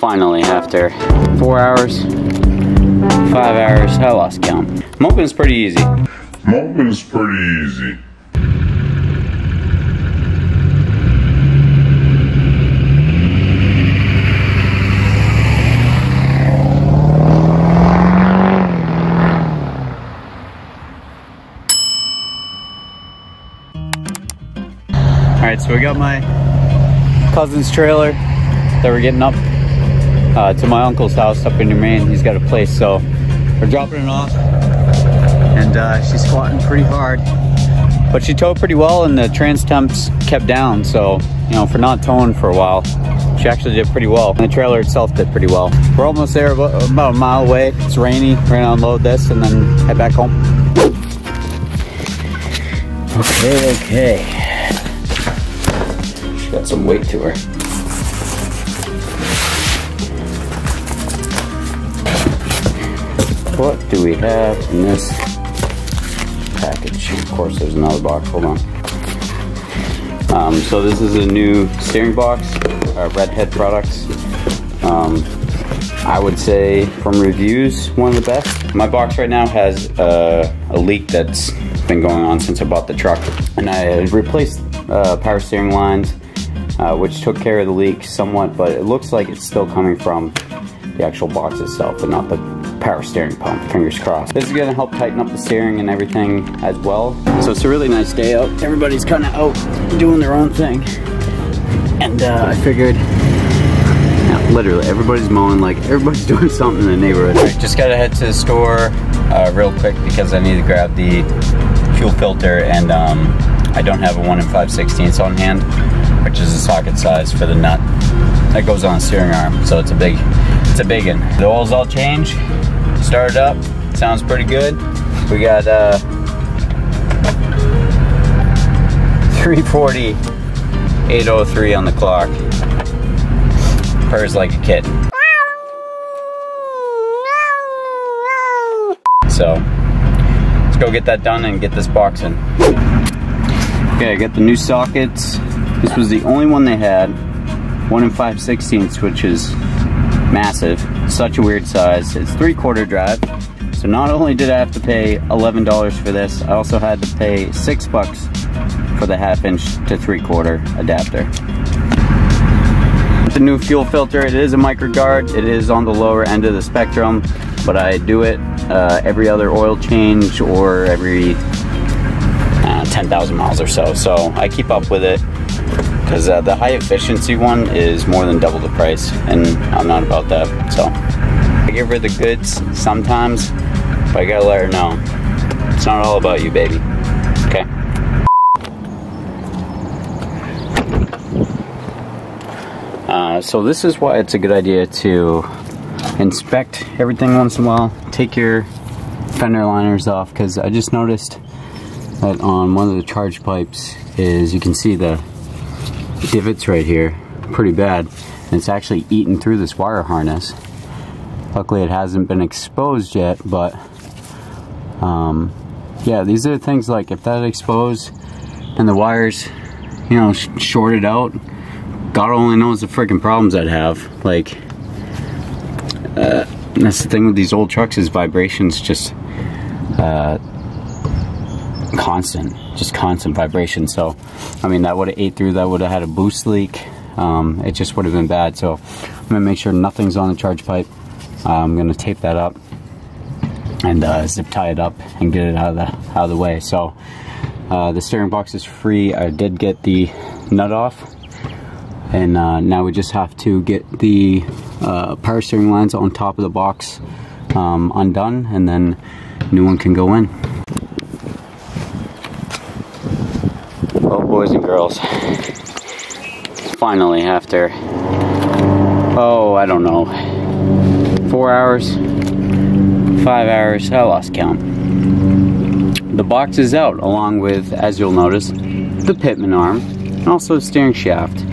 Finally, after 4 hours, 5 hours, I lost count. Moping is pretty easy. Moping is pretty easy. Alright, so we got my cousin's trailer that we're getting up to my uncle's house up in New Maine. He's got a place, so we're dropping it off. And she's squatting pretty hard. But she towed pretty well and the trans temps kept down, so, you know, for not towing for a while, she actually did pretty well. And the trailer itself did pretty well. We're almost there, about a mile away. It's rainy. We're gonna unload this and then head back home. Okay. She's got some weight to her. What do we have in this package? Of course, there's another box. Hold on. So this is a new steering box, Redhead products. I would say from reviews, one of the best. My box right now has a leak that's been going on since I bought the truck, and I replaced power steering lines, which took care of the leak somewhat, but it looks like it's still coming from the actual box itself and not the power steering pump. Fingers crossed. This is going to help tighten up the steering and everything as well. So it's a really nice day out. Everybody's kind of out doing their own thing, and I figured, yeah, literally everybody's mowing, like everybody's doing something in the neighborhood. Right, just gotta head to the store real quick because I need to grab the fuel filter, and I don't have a 1 5/16 on hand, which is the socket size for the nut that goes on the steering arm. So it's a big one. The oil's all changed, started up, sounds pretty good. We got 340, 803 on the clock. Purrs like a kitten. So let's go get that done and get this box in. Okay, I got the new sockets. This was the only one they had. 1 5/16, which is massive. Such a weird size. It's 3/4 drive. So not only did I have to pay $11 for this, I also had to pay $6 for the 1/2 inch to 3/4 adapter. The new fuel filter, it is a microguard. It is on the lower end of the spectrum, but I do it every other oil change or every 10,000 miles or so. So I keep up with it, because the high efficiency one is more than double the price, and I'm not about that. So I give her the goods sometimes, but I gotta let her know it's not all about you, baby. Okay. So this is why it's a good idea to inspect everything once in a while. Take your fender liners off, because I just noticed that on one of the charge pipes is, you can see the divots right here, pretty bad, and it's actually eaten through this wire harness. Luckily it hasn't been exposed yet, but yeah, these are things like, if that exposed and the wires, you know, shorted out, God only knows the freaking problems I'd have. Like, that's the thing with these old trucks, is vibrations just constant vibration. So I mean, that would have ate through, that would have had a boost leak. It just would have been bad. So I'm gonna make sure nothing's on the charge pipe. I'm gonna tape that up and zip tie it up and get it out of the way. So the steering box is free. I did get the nut off, and now we just have to get the power steering lines on top of the box undone, and then new one can go in. Well, boys and girls, finally, after, oh, I don't know, 4 hours, 5 hours, I lost count. The box is out, along with, as you'll notice, the pitman arm, and also the steering shaft,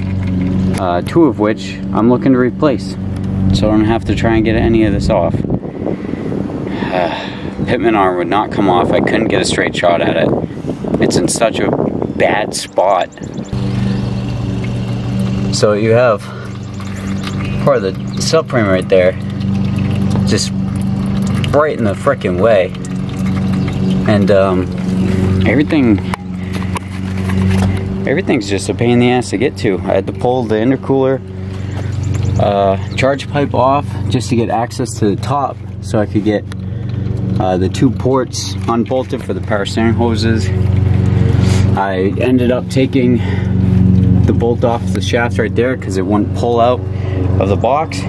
2 of which I'm looking to replace, so I don't have to try and get any of this off. Pitman arm would not come off. I couldn't get a straight shot at it. It's in such a bad spot. So you have part of the subframe right there, just right in the frickin' way. And everything's just a pain in the ass to get to. I had to pull the intercooler charge pipe off just to get access to the top so I could get the 2 ports unbolted for the power steering hoses. I ended up taking the bolt off the shaft right there because it wouldn't pull out of the box.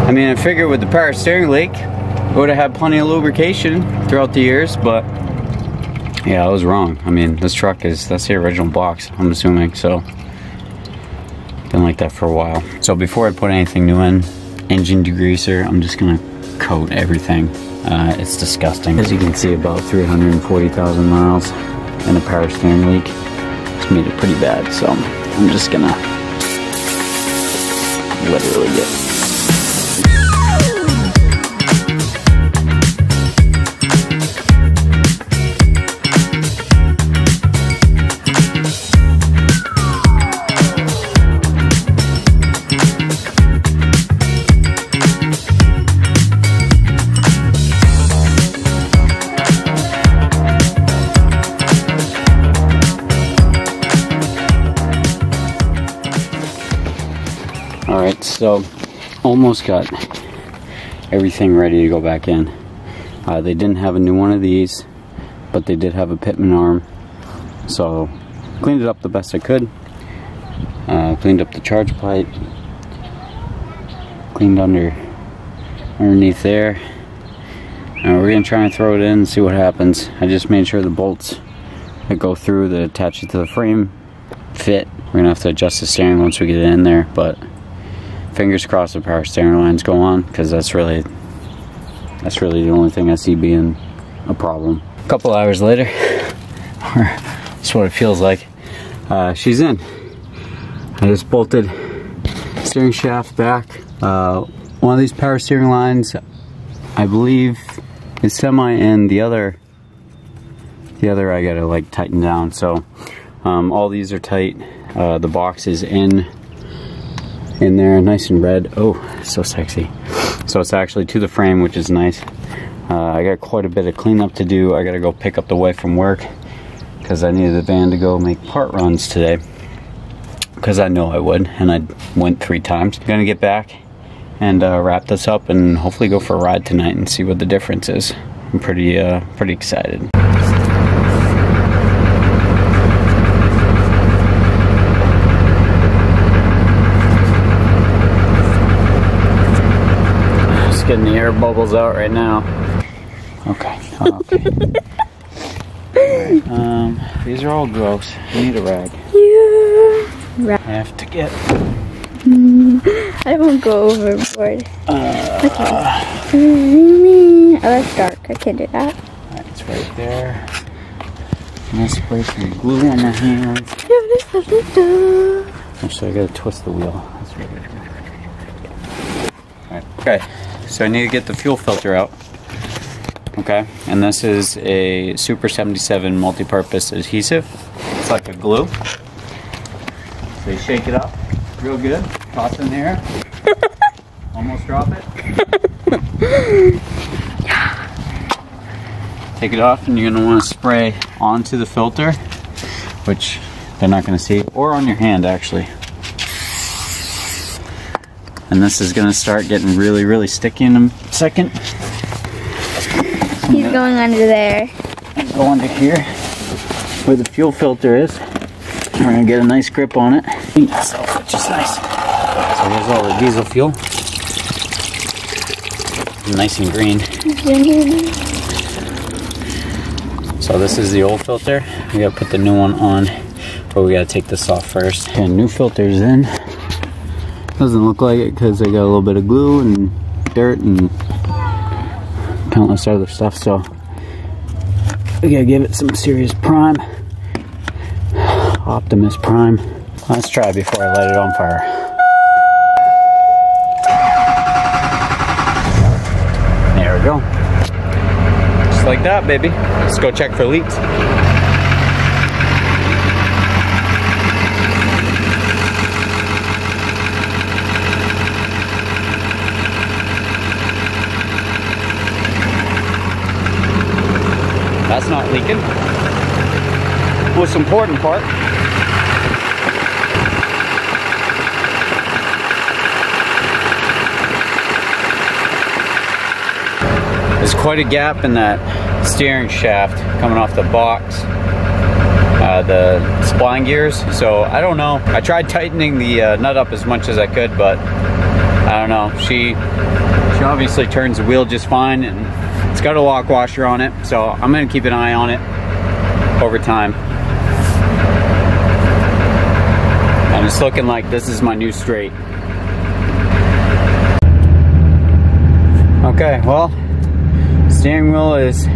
I mean, I figured with the power steering leak, I would have had plenty of lubrication throughout the years, but yeah, I was wrong. I mean, this truck that's the original box, I'm assuming, so been like that for a while. So before I put anything new in, engine degreaser, I'm just gonna coat everything. It's disgusting. As you can see, about 340,000 miles and a power steering leak. It's made it pretty bad, so I'm just gonna literally get Alright, so almost got everything ready to go back in. They didn't have a new one of these, but they did have a pitman arm. So cleaned it up the best I could. Cleaned up the charge pipe. Cleaned underneath there. And we're gonna try and throw it in and see what happens. I just made sure the bolts that go through that attach it to the frame fit. We're gonna have to adjust the steering once we get it in there, but fingers crossed the power steering lines go on, because that's really the only thing I see being a problem. A couple hours later, that's what it feels like. She's in. I just bolted steering shaft back. One of these power steering lines, I believe, is semi, and the other I gotta like tighten down. So all these are tight. The box is in there, nice and red. Oh, so sexy. So it's actually to the frame, which is nice. I got quite a bit of cleanup to do. I gotta go pick up the wife from work because I needed the van to go make part runs today, because I know I would, and I went 3 times. I'm gonna get back and wrap this up and hopefully go for a ride tonight and see what the difference is. I'm pretty excited. Getting the air bubbles out right now. Okay. Okay. Right. These are all gross. I need a rag. Yeah. I have to get. I won't go overboard. Okay. Oh, that's dark. I can't do that. Right, it's right there. I'm gonna spray some glue on my hands. Actually, I gotta twist the wheel. That's right. Alright. Okay. So I need to get the fuel filter out. Okay, and this is a Super 77 multi-purpose adhesive. It's like a glue. So you shake it up real good, toss it in the air, almost drop it. Take it off, and you're gonna want to spray onto the filter, which they're not gonna see, or on your hand actually. And this is gonna start getting really, really sticky in a second. He's going under there. Go under here, where the fuel filter is. We're gonna get a nice grip on it. Itself, which is nice. So here's all the diesel fuel. Nice and green. So this is the old filter. We gotta put the new one on, but we gotta take this off first. And new filter's in. Doesn't look like it because I got a little bit of glue and dirt and countless other stuff, so we gotta give it some serious prime. Optimus Prime. Let's try before I light it on fire. There we go. Just like that, baby. Let's go check for leaks. That's not leaking. Most important part. There's quite a gap in that steering shaft coming off the box, the spline gears. So I don't know. I tried tightening the nut up as much as I could, but I don't know. She obviously turns the wheel just fine, and it's got a lock washer on it. So I'm gonna keep an eye on it over time. And it's looking like this is my new straight. Okay, well, steering wheel is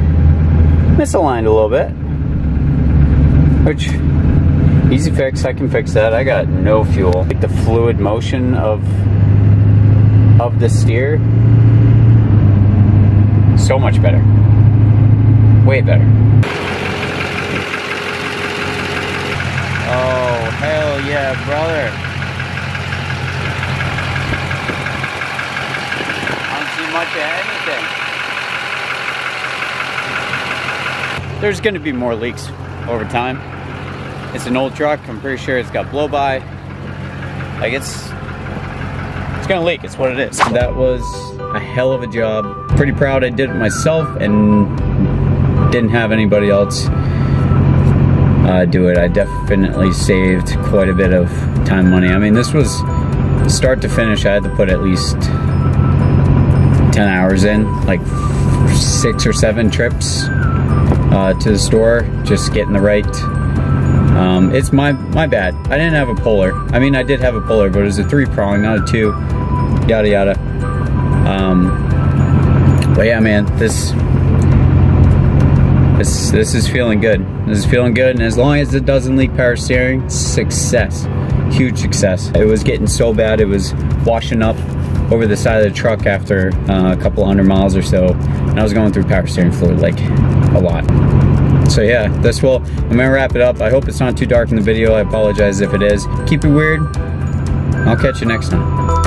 misaligned a little bit, which easy fix. I can fix that. I got no fuel. Like the fluid motion of the steer, so much better, way better. Oh hell yeah, brother! I don't see much of anything. There's gonna be more leaks over time. It's an old truck. I'm pretty sure it's got blow by. Like it's gonna leak. It's what it is. That was a hell of a job. Pretty proud I did it myself and didn't have anybody else do it. I definitely saved quite a bit of time and money. I mean, this was start to finish. I had to put at least 10 hours in, like 6 or 7 trips to the store, just getting the right. It's my bad. I didn't have a puller. I mean, I did have a puller, but it was a 3-prong, not a 2. Yada yada. But yeah, man, this is feeling good. This is feeling good, and as long as it doesn't leak power steering, success. Huge success. It was getting so bad, it was washing up over the side of the truck after a couple hundred miles or so, and I was going through power steering fluid like a lot. So yeah, I'm gonna wrap it up. I hope it's not too dark in the video. I apologize if it is. Keep it weird. I'll catch you next time.